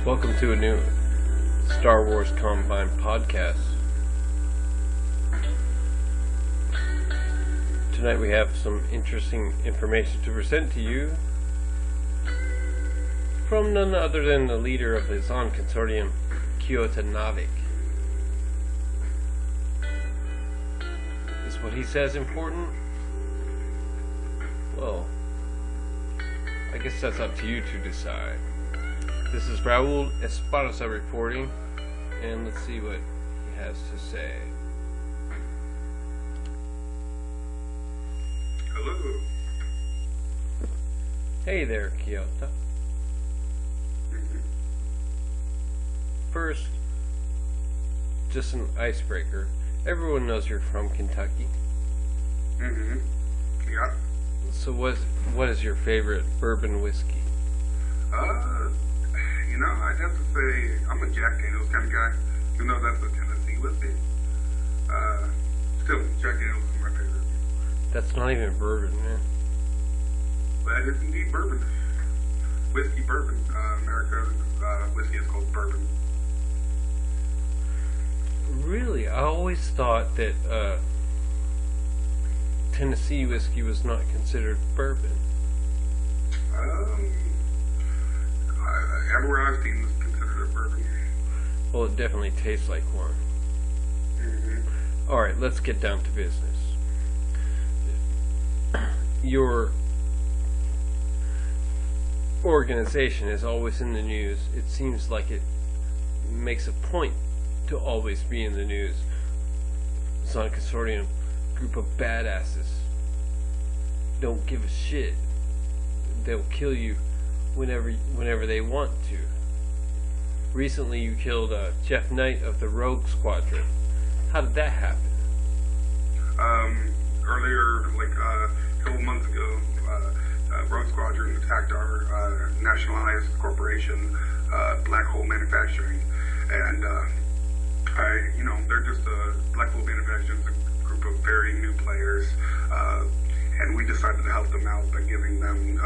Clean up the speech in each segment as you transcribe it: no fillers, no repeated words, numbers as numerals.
Welcome to a new Star Wars Combine podcast. Tonight we have some interesting information to present to you from none other than the leader of the Zon Consortium, Krota Navic. Is what he says important? Well, I guess that's up to you to decide. This is Raul Esparza reporting, and let's see what he has to say. Hello. Hey there, Krota. First, just an icebreaker. Everyone knows you're from Kentucky. Yeah. So what is your favorite bourbon whiskey? I'd have to say I'm a Jack Daniels kind of guy, even though that's a Tennessee whiskey. Still, Jack Daniels is my favorite. That's not even bourbon, man. That is indeed bourbon. Whiskey bourbon. America's whiskey is called bourbon. Really? I always thought that Tennessee whiskey was not considered bourbon. Everywhere I've seen is considered a bourbon. Well, it definitely tastes like one. Alright, let's get down to business. Your organization is always in the news. It seems like it makes a point to always be in the news. Zon Consortium, group of badasses. Don't give a shit. They'll kill you whenever they want to. Recently you killed Jeff Knight of the Rogue Squadron. How did that happen? Earlier, a couple months ago, Rogue Squadron attacked our nationalized corporation, Black Hole Manufacturing, and they're just Black Hole Manufacturing is a group of very new players, and we decided to help them out by giving them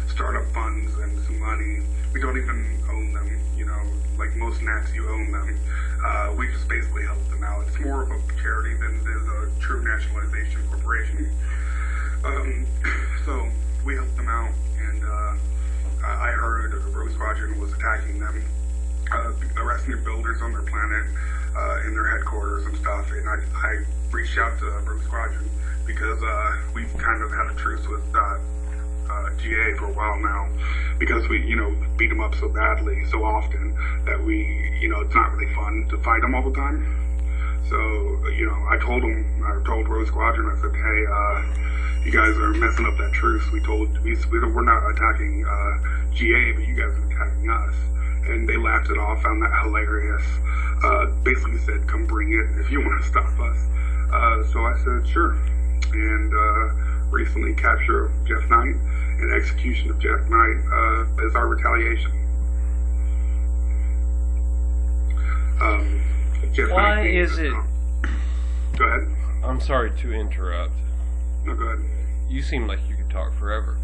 startup funds and some money. We don't even own them, like most NACs, you own them. We just basically help them out. It's more of a charity than it is a true nationalization corporation. So we helped them out, and I heard Rogue Squadron was attacking them, arresting their builders on their planet, in their headquarters and stuff, and I reached out to Rogue Squadron because we've kind of had a truce with GA for a while now, because we, beat them up so badly, so often, that it's not really fun to fight them all the time. So, I told Rogue Squadron, I said, hey, you guys are messing up that truce. We're not attacking GA, but you guys are attacking us. And they laughed it off, found that hilarious. Basically said, come bring it if you want to stop us. So I said, sure. And recently capture of Jeff Knight and execution of Jeff Knight is our retaliation. Why is it... Go ahead. I'm sorry to interrupt. No, go ahead. You seem like you could talk forever.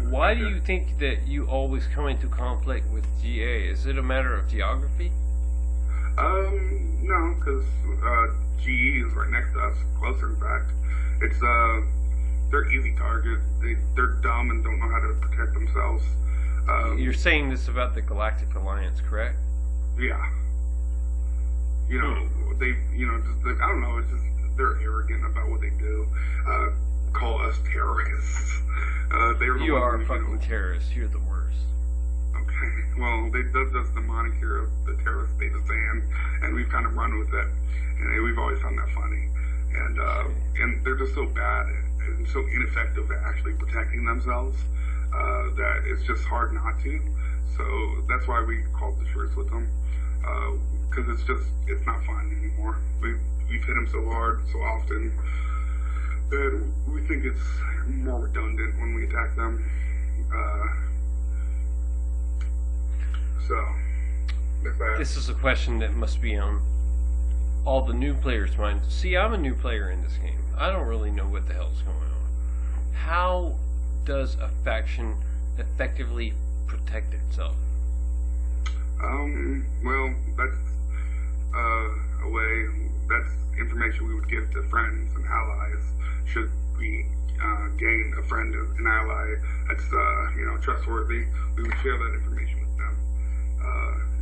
Why do you think that you always come into conflict with GA? Is it a matter of geography? No, because GE is right next to us, closer in fact. It's they're easy targets. They're dumb and don't know how to protect themselves. You're saying this about the Galactic Alliance, correct? Yeah. They, I don't know. It's just they're arrogant about what they do. Call us terrorists. You are fucking terrorists. You're the worst. Okay. Well, they dubbed us the moniker of the terrorist state of Zan, and we've kind of run with it. And we've always found that funny. And they're just so bad and so ineffective at actually protecting themselves that it's just hard not to. So that's why we called the truce with them, because it's not fun anymore. We've hit them so hard so often that we think it's more redundant when we attack them. This is a question that must be on all the new players' minds. See, I'm a new player in this game. I don't really know what the hell's going on. How does a faction effectively protect itself? Well, that's a way. That's information we would give to friends and allies. Should we gain a friend, an ally that's trustworthy, we would share that information with them.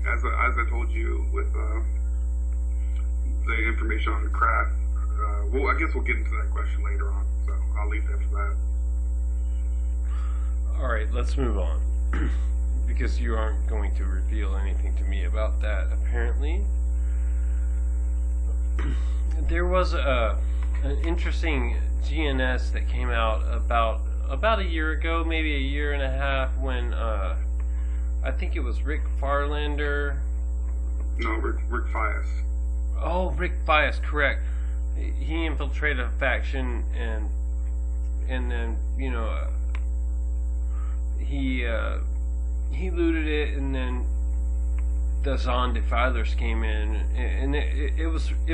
As I told you with the information on the craft. Well, I guess we'll get into that question later on, so I'll leave it after that. Alright, let's move on. Because you aren't going to reveal anything to me about that, apparently. There was an interesting GNS that came out about a year ago, maybe a year and a half, when I think it was Rick Farlander. No, Rick Fias. Oh, Rick Fias, correct. He infiltrated a faction, and then he looted it, and then the Zon Defilers came in, and it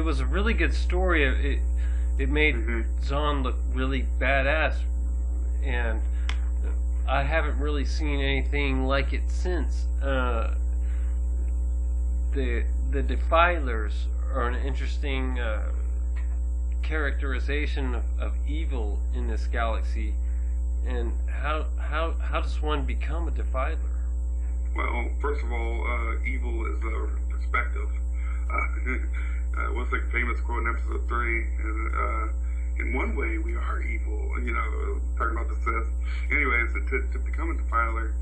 was a really good story. It made Zon look really badass, and I haven't really seen anything like it since. The Defilers are an interesting characterization of evil in this galaxy, and how does one become a Defiler? Well, first of all, evil is a perspective. What's the famous quote in episode 3? In one way, we are evil. Talking about the Sith. Anyways, to become a Defiler,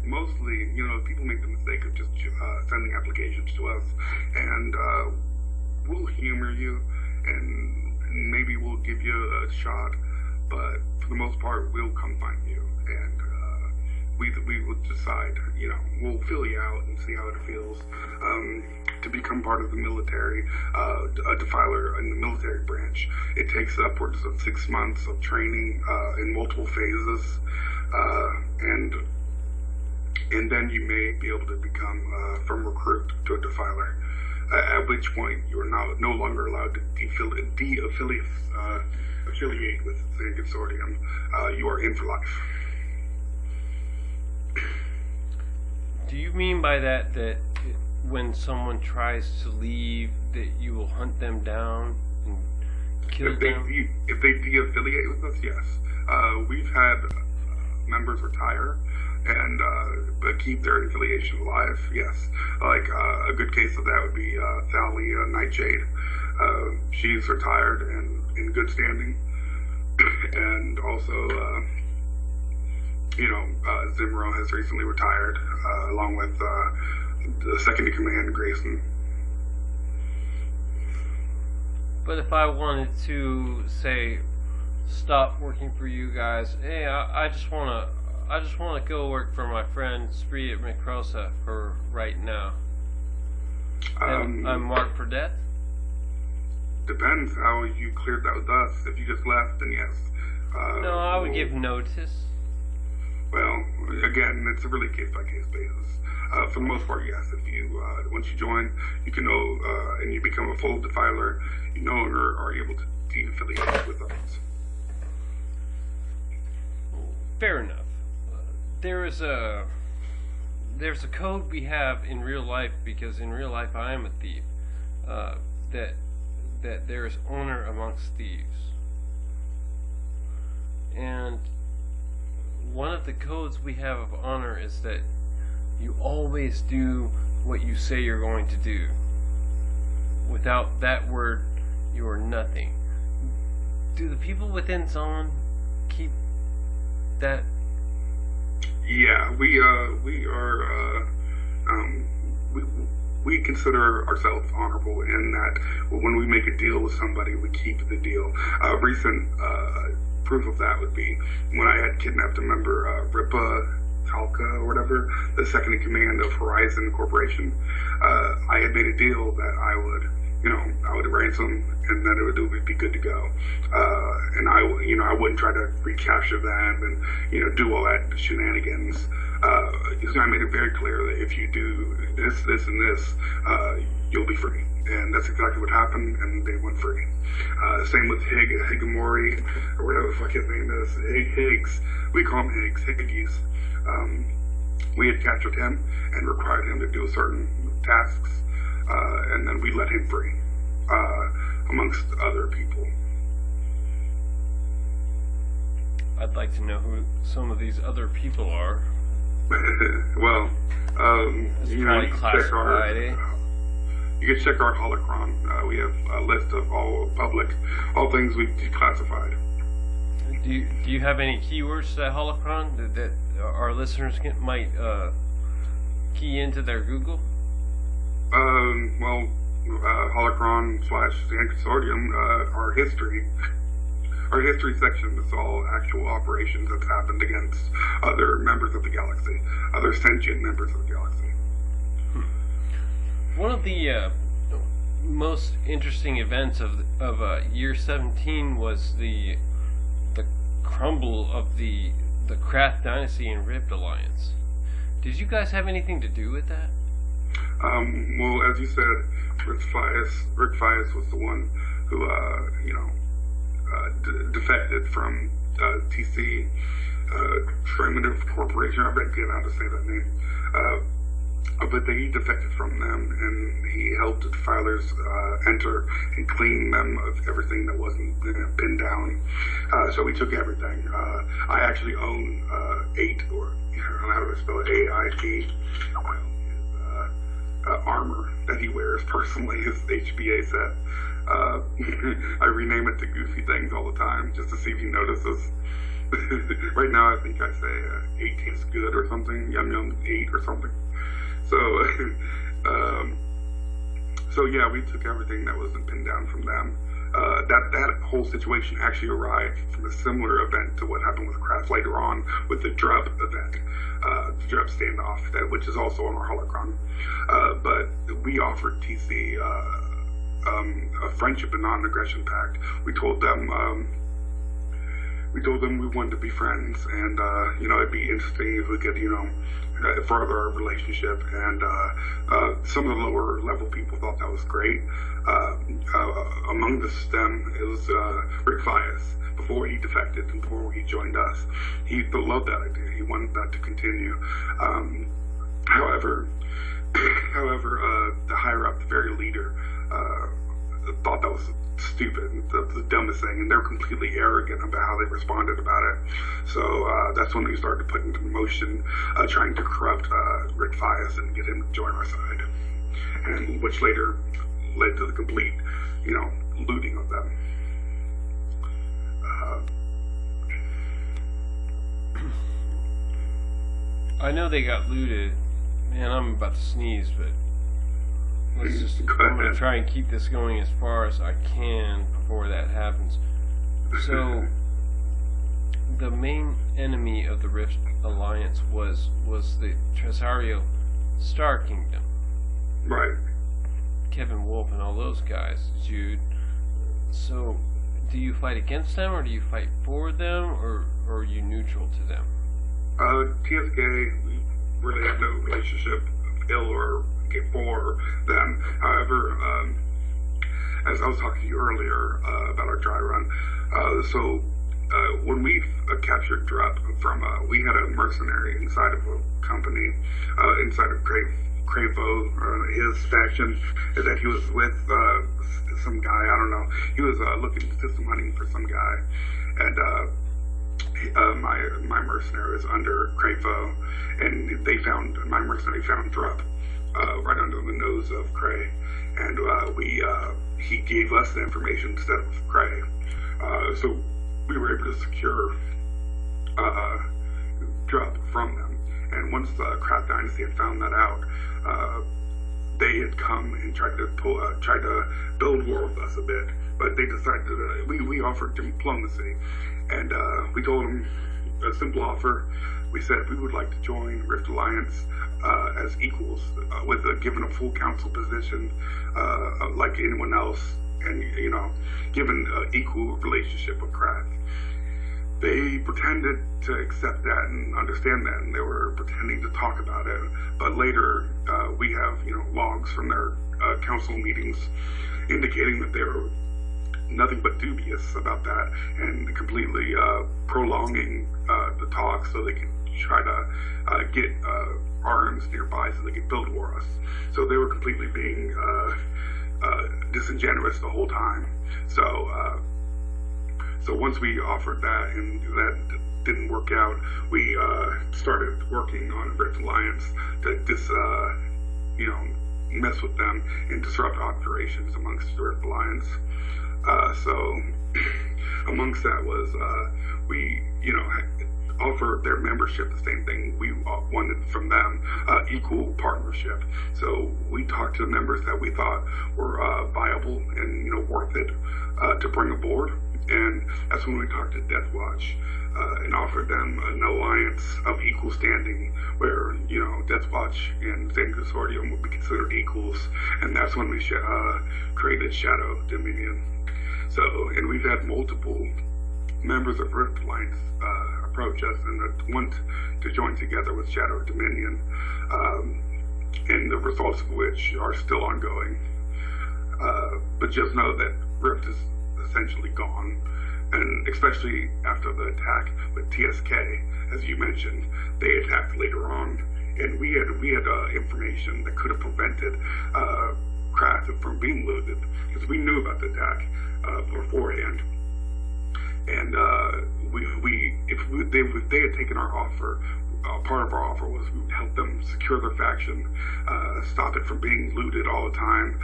mostly, people make the mistake of just sending applications to us, and we'll humor you, and maybe we'll give you a shot, but for the most part, we'll come find you, and we will decide, we'll fill you out and see how it feels to become part of the military, a Defiler in the military branch. It takes upwards of 6 months of training in multiple phases, and then you may be able to become from recruit to a Defiler, at which point you are no longer allowed to affiliate with the Consortium. You are in for life. Do you mean by that when someone tries to leave, that you will hunt them down and kill them? If they de-affiliate with us, yes. We've had members retire and but keep their affiliation alive, yes. Like a good case of that would be Sally Nightshade. She's retired and in good standing. And also, Zimro has recently retired, along with the second in command, Grayson. But if I wanted to say, stop working for you guys, hey, I just wanna go work for my friend Spree at Mikrosa for right now. And I'm marked for death? Depends how you cleared that with us. If you just left, then yes. No, I would give notice. Well, again, it's a really case-by-case basis. For the most part, yes. If you once you join, you can and you become a full Defiler, you no longer are able to de-affiliate with us. Fair enough. There's a code we have in real life, because in real life I am a thief. That there is honor amongst thieves. And one of the codes we have of honor is that you always do what you say you're going to do. Without that word, you are nothing. Do the people within Zon keep that? Yeah, we consider ourselves honorable in that when we make a deal with somebody, we keep the deal. Recent proof of that would be when I had kidnapped a member, Ripa Talca or whatever, the second in command of Horizon Corporation. I had made a deal that I would, I would ransom, and then it would be good to go. And I wouldn't try to recapture them and, do all that shenanigans. So I made it very clear that if you do this, and this, you'll be free. And that's exactly what happened, and they went free. Same with Higamori, or whatever the fuck his name is, Higgs. We call him Higgs, Higgies. We had captured him and required him to do certain tasks, and then we let him free, amongst other people. I'd like to know who some of these other people are. Well, probably classified, you can check our holocron. We have a list of all things we've declassified. Do you have any keywords to that holocron that our listeners might key into their Google? Well, holocron / Sand Consortium, our history section is all actual operations that's happened against other members of the galaxy, other sentient members of the galaxy. One of the most interesting events of year 17 was the crumble of the Krath Dynasty and Rift Alliance. Did you guys have anything to do with that? Well, as you said, Rick Fias was the one who, defected from TC Primitive Corporation. I bet get how to say that name. But he defected from them, and he helped the defilers enter and clean them of everything that wasn't pinned down. So we took everything. I actually own 8, or how do I spell it? AIT. Armor that he wears personally, his HBA set. I rename it to goofy things all the time just to see if he notices. Right now I think I say 8 tastes good or something, yum yum 8 or something. So yeah, we took everything that wasn't pinned down from them. That whole situation actually arrived from a similar event to what happened with Kraft later on with the Drub event, the Drub standoff, which is also on our holocron. But we offered TC a friendship and non-aggression pact. We told them we wanted to be friends, and it'd be interesting if we could further our relationship. And some of the lower level people thought that was great. Among them, it was Rick Fias, before he defected and before he joined us. He loved that idea. He wanted that to continue. However, the higher up, the very leader, thought that was stupid, the dumbest thing, and they're completely arrogant about how they responded about it. So that's when we started to put into motion trying to corrupt Rick Fias and get him to join our side, and which later led to the complete, looting of them. I know they got looted. Man, I'm about to sneeze, but I'm going to try and keep this going as far as I can before that happens. So, the main enemy of the Rift Alliance was the Tresario Star Kingdom. Right. Kevin Wolf and all those guys, Jude. So, do you fight against them, or do you fight for them, or are you neutral to them? TSK, we really have no relationship, ill or for them. However, as I was talking to you earlier about our dry run, when we captured Drup from, we had a mercenary inside of a company, inside of Cravo, his faction, that he was with some guy, I don't know. He was looking to some money for some guy, and my mercenary was under Cravo, and my mercenary found Drup right under the nose of Cray, and he gave us the information instead of Cray. So we were able to secure Drup from them. And once the Kraft Dynasty had found that out, they had come and tried to build war with us a bit, but they decided we offered diplomacy, and we told them a simple offer. We said we would like to join Rift Alliance as equals, with given a full council position like anyone else, and given an equal relationship with Krath. They pretended to accept that and understand that, and they were pretending to talk about it. But later, we have logs from their council meetings indicating that they were nothing but dubious about that, and completely prolonging the talk so they could try to get arms nearby so they could build war us. So they were completely being disingenuous the whole time. So once we offered that and that didn't work out, we started working on Rift Alliance to mess with them and disrupt operations amongst the Rift Alliance. So amongst that was we offered their membership the same thing we wanted from them, equal partnership. So we talked to the members that we thought were viable and worth it to bring aboard, and that's when we talked to Death Watch and offered them an alliance of equal standing, where Death Watch and Zen Consortium would be considered equals, and that's when we created Shadow Dominion. So, and we've had multiple members of Rift Alliance approach us and want to join together with Shadow Dominion, and the results of which are still ongoing. But just know that Rift is essentially gone, and especially after the attack with TSK, as you mentioned, they attacked later on, and we had information that could have prevented Krath from being looted, because we knew about the attack beforehand. And if they had taken our offer, part of our offer was we would help them secure their faction, stop it from being looted all the time,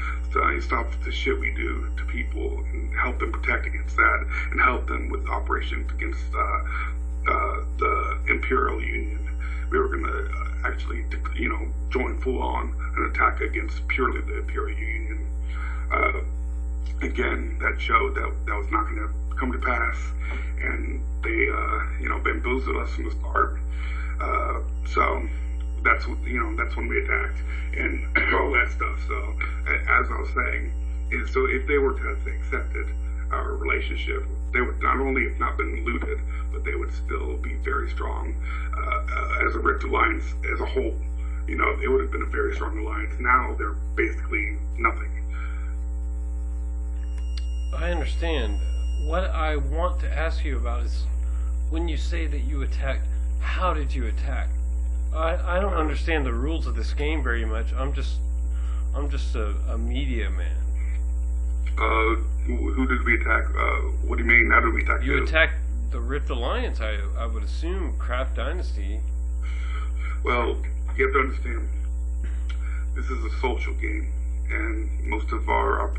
stop the shit we do to people, and help them protect against that, and help them with operations against the Imperial Union. We were going to actually, join full on an attack against purely the Imperial Union. Again, that showed that was not going to come to pass, and they, bamboozled us from the start. So that's when we attacked and all that stuff. So as I was saying, so if they were to have accepted our relationship, they would not only have not been looted, but they would still be very strong as a Rift Alliance as a whole. It would have been a very strong alliance. Now they're basically nothing. I understand. What I want to ask you about is, when you say that you attacked, how did you attack? I don't understand the rules of this game very much. I'm just a media man. Who did we attack? What do you mean? How did we attack? You attacked the Rift Alliance. I would assume Kraft Dynasty. Well, you have to understand, this is a social game, and most of our,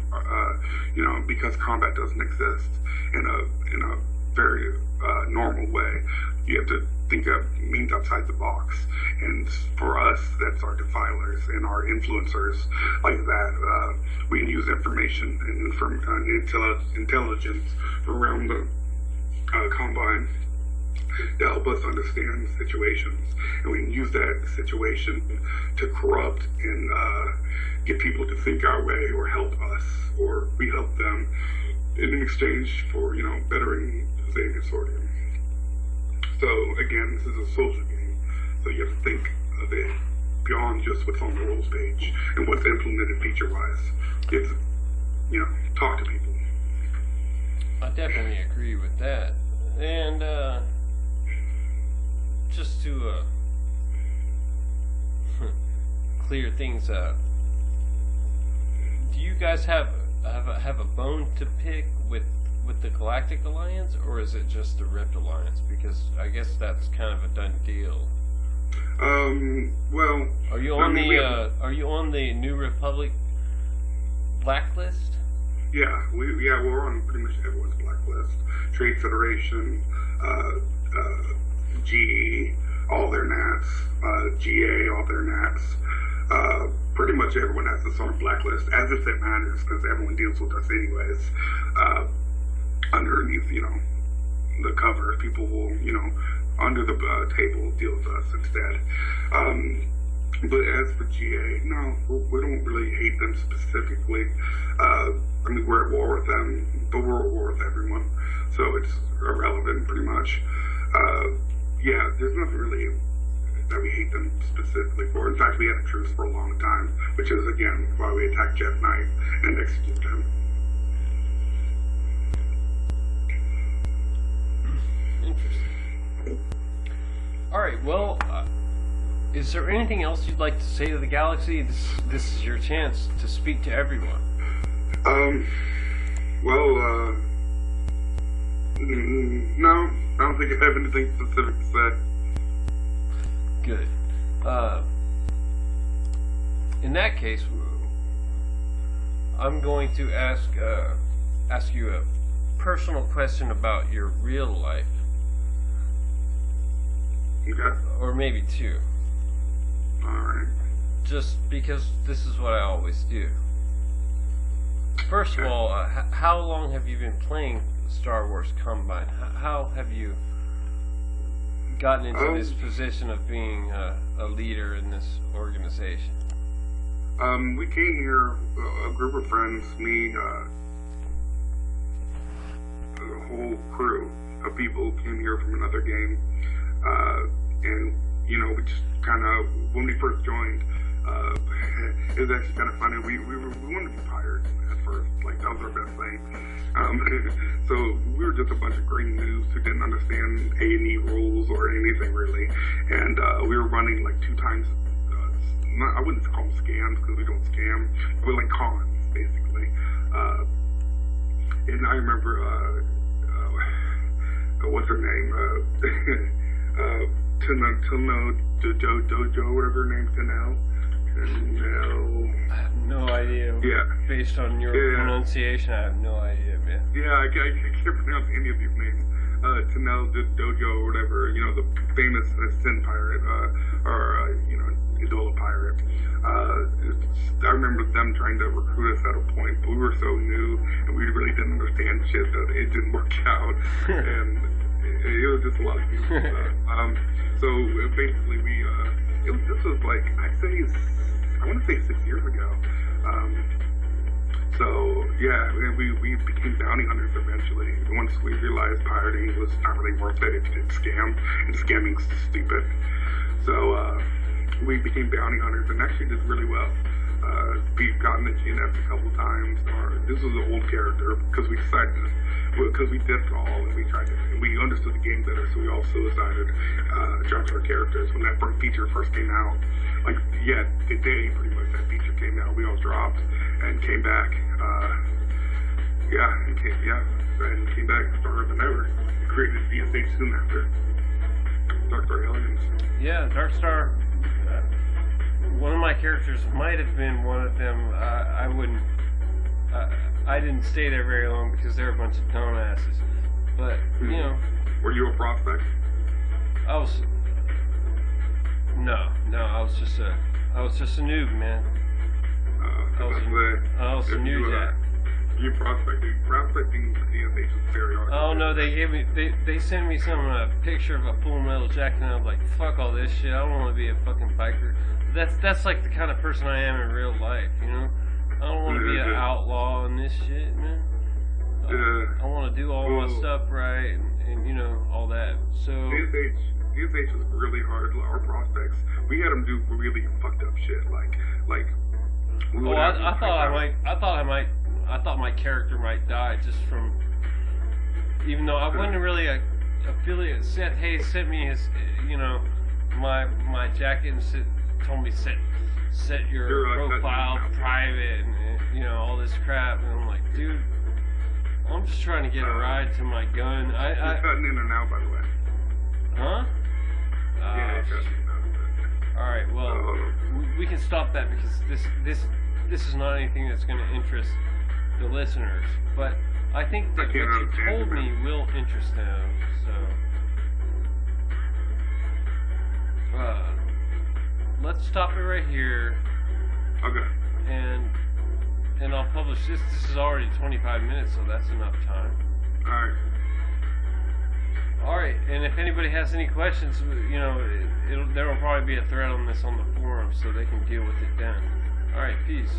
because combat doesn't exist in a very normal way, you have to think of means outside the box. And for us, that's our defilers and our influencers like that. We can use information and intelligence around the Combine to help us understand situations, and we can use that situation to corrupt and get people to think our way or help us, or we help them in exchange for bettering the Consortium. So again, this is a social game, so you have to think of it beyond just what's on the rules page and what's implemented feature-wise. You have to, talk to people. I definitely agree with that. And just to clear things up, do you guys have a bone to pick with the Galactic Alliance, or is it just the Rift Alliance? Because I guess that's kind of a done deal. Well, are you on the New Republic blacklist? Yeah, we're on pretty much everyone's blacklist. Trade Federation, GE, all their nats, GA, all their nats. Pretty much everyone has us on a blacklist, as if it matters, because everyone deals with us anyways. Underneath, the cover, people will, under the table deal with us instead. But as for GA, no, we don't really hate them specifically. We're at war with them, but we're at war with everyone, so it's irrelevant pretty much. Yeah, there's nothing really that we hate them specifically for. In fact, we had a truce for a long time, which is, again, why we attacked Jeff Knight and executed him. Interesting. Alright, well, is there anything else you'd like to say to the galaxy? This is your chance to speak to everyone. No, I don't think I have anything specific to say. Good. In that case, I'm going to ask you a personal question about your real life. Okay. Or maybe two. Alright. Just because this is what I always do. First of all, how long have you been playing Star Wars Combine? How have you gotten into this position of being a leader in this organization? We came here, a group of friends, me, a whole crew of people came here from another game, and we just kind of, when we first joined, it was actually kind of funny. We wanted to be pirates at first, like that was our best thing. So we were just a bunch of green noobs who didn't understand A&E rules or anything really, and we were running like 2 times. I wouldn't call them scams because we don't scam, but like cons basically. And I remember, what's her name? Tino Dojo, whatever her name, Tino. I have no idea. Yeah. Based on your pronunciation, I have no idea, man. Yeah, I can't pronounce any of these names. Tino Dojo or whatever, the famous Sin pirate, or Idola pirate. I remember them trying to recruit us at a point, but we were so new and we really didn't understand shit that it didn't work out. And it was just a lot of stupid stuff. So basically this was like, I want to say 6 years ago. So yeah, we became bounty hunters eventually. Once we realized pirating was not really worth it, it's scam, and scamming's stupid. So we became bounty hunters and actually did really well. We've gotten the GNF a couple times. This was an old character because we decided because we did it all and we understood the game better, so we also decided to drop our characters. When that feature first came out, the day pretty much that feature came out, we all dropped and came back. And came back stronger than ever. We created DSH soon after. Dark Star Aliens. Yeah, Dark Star. One of my characters might have been one of them. I wouldn't. I didn't stay there very long because they were a bunch of dumbasses. But Were you a prospect? I was. No, I was just a noob, man. I was a new jack. You prospecting DSH is very hard. Oh no, they sent me some picture of a Full Metal Jacket, and I was like, fuck all this shit. I don't want to be a fucking biker. That's like the kind of person I am in real life, I don't want to be an outlaw in this shit, man. I want to do all my stuff right, and all that. So DSH is really hard. Our prospects, we had them do really fucked up shit, like. I thought my character might die just from, even though I wasn't really a affiliate. Sent me his, my jacket and told me set your profile private and all this crap, and I'm like, dude, I'm just trying to get a ride to my gun. You're cutting in and out, by the way. Huh? Yeah, alright, well, we can stop that because this is not anything that's going to interest the listeners, but I think that what you told me will interest them, so let's stop it right here. Okay. And I'll publish this. This is already 25 minutes, so that's enough time. Alright. Alright, and if anybody has any questions, you know, there will probably be a thread on this on the forum, so they can deal with it then. Alright, peace.